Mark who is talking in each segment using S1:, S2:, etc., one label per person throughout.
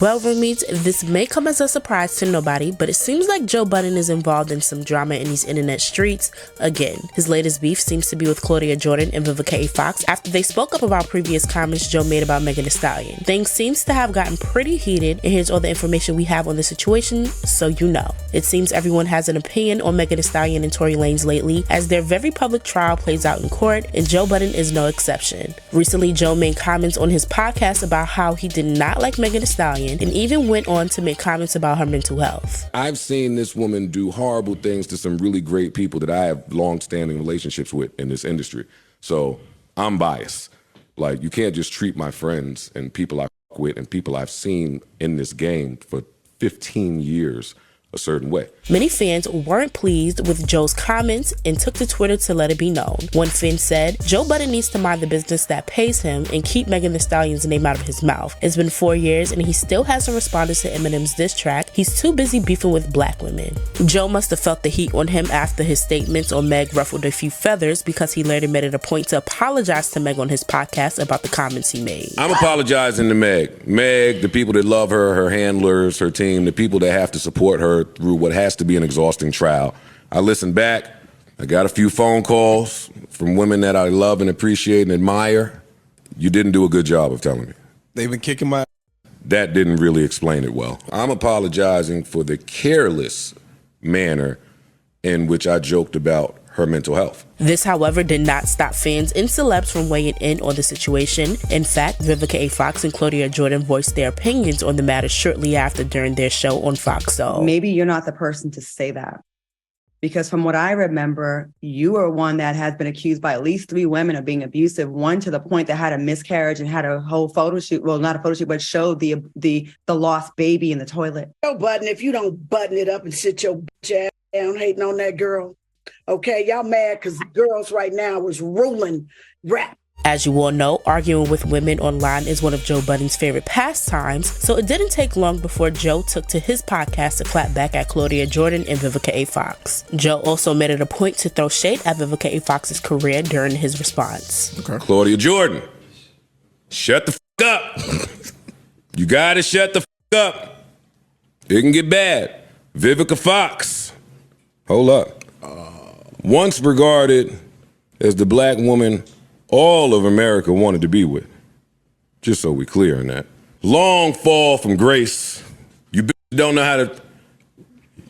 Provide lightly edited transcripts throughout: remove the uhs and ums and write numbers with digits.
S1: Well, Roomies, this may come as a surprise to nobody, but it seems like Joe Budden is involved in some drama in these internet streets again. His latest beef seems to be with Claudia Jordan and Vivica A. Fox after they spoke up about previous comments Joe made about Megan Thee Stallion. Things seems to have gotten pretty heated, and here's all the information we have on the situation, so you know. It seems everyone has an opinion on Megan Thee Stallion and Tory Lanez lately, as their very public trial plays out in court, and Joe Budden is no exception. Recently, Joe made comments on his podcast about how he did not like Megan Thee Stallion, and even went on to make comments about her mental health.
S2: I've seen this woman do horrible things to some really great people that I have long-standing relationships with in this industry. So I'm biased. Like, you can't just treat my friends and people I fuck with and people I've seen in this game for 15 years a certain way.
S1: Many fans weren't pleased with Joe's comments and took to Twitter to let it be known. One fan said, Joe Budden needs to mind the business that pays him and keep Megan Thee Stallion's name out of his mouth. It's been 4 years and he still hasn't responded to Eminem's diss track. He's too busy beefing with black women. Joe must have felt the heat on him after his statements on Meg ruffled a few feathers, because he later made it a point to apologize to Meg on his podcast about the comments he made.
S2: I'm apologizing to Meg. Meg, the people that love her, her handlers, her team, the people that have to support her through what has to be an exhausting trial. I listened back. I got a few phone calls from women that I love and appreciate and admire. You didn't do a good job of telling me.
S3: They've been kicking my...
S2: That didn't really explain it well. I'm apologizing for the careless manner in which I joked about her mental health.
S1: This, however, did not stop fans and celebs from weighing in on the situation. In fact, Vivica A. Fox and Claudia Jordan voiced their opinions on the matter shortly after during their show on Fox. So
S4: maybe you're not the person to say that, because from what I remember, you are one that has been accused by at least 3 women of being abusive. One to the point that had a miscarriage and had a whole photo shoot. Well, not a photo shoot, but showed the lost baby in the toilet.
S5: Joe Budden, if you don't button it up and sit your bitch ass down hating on that girl. Okay, y'all mad because the girls right now is ruling rap.
S1: As you all know, arguing with women online is one of Joe Budden's favorite pastimes, so it didn't take long before Joe took to his podcast to clap back at Claudia Jordan and Vivica A. Fox. Joe also made it a point to throw shade at Vivica A. Fox's career during his response.
S2: Okay. Claudia Jordan, shut the f*** up. You gotta shut the f*** up. It can get bad. Vivica Fox, hold up. Once regarded as the black woman all of America wanted to be with. Just so we clear on that. Long fall from grace. You don't know how to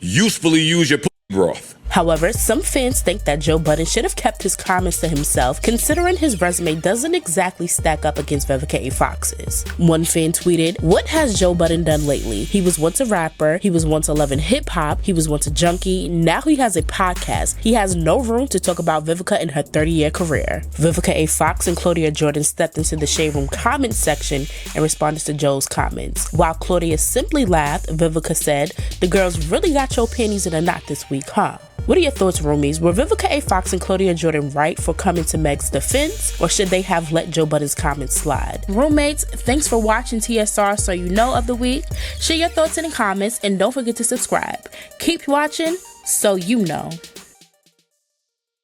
S2: usefully use your pussy broth.
S1: However, some fans think that Joe Budden should have kept his comments to himself, considering his resume doesn't exactly stack up against Vivica A. Fox's. One fan tweeted, "What has Joe Budden done lately? He was once a rapper, he was once loving hip-hop, he was once a junkie, now he has a podcast. He has no room to talk about Vivica in her 30-year career." Vivica A. Fox and Claudia Jordan stepped into the Shade Room comments section and responded to Joe's comments. While Claudia simply laughed, Vivica said, "The girls really got your panties in a knot this week, huh?" What are your thoughts, Roomies? Were Vivica A. Fox and Claudia Jordan right for coming to Meg's defense, or should they have let Joe Budden's comments slide? Roommates, thanks for watching TSR So You Know of the week. Share your thoughts in the comments and don't forget to subscribe. Keep watching So You Know.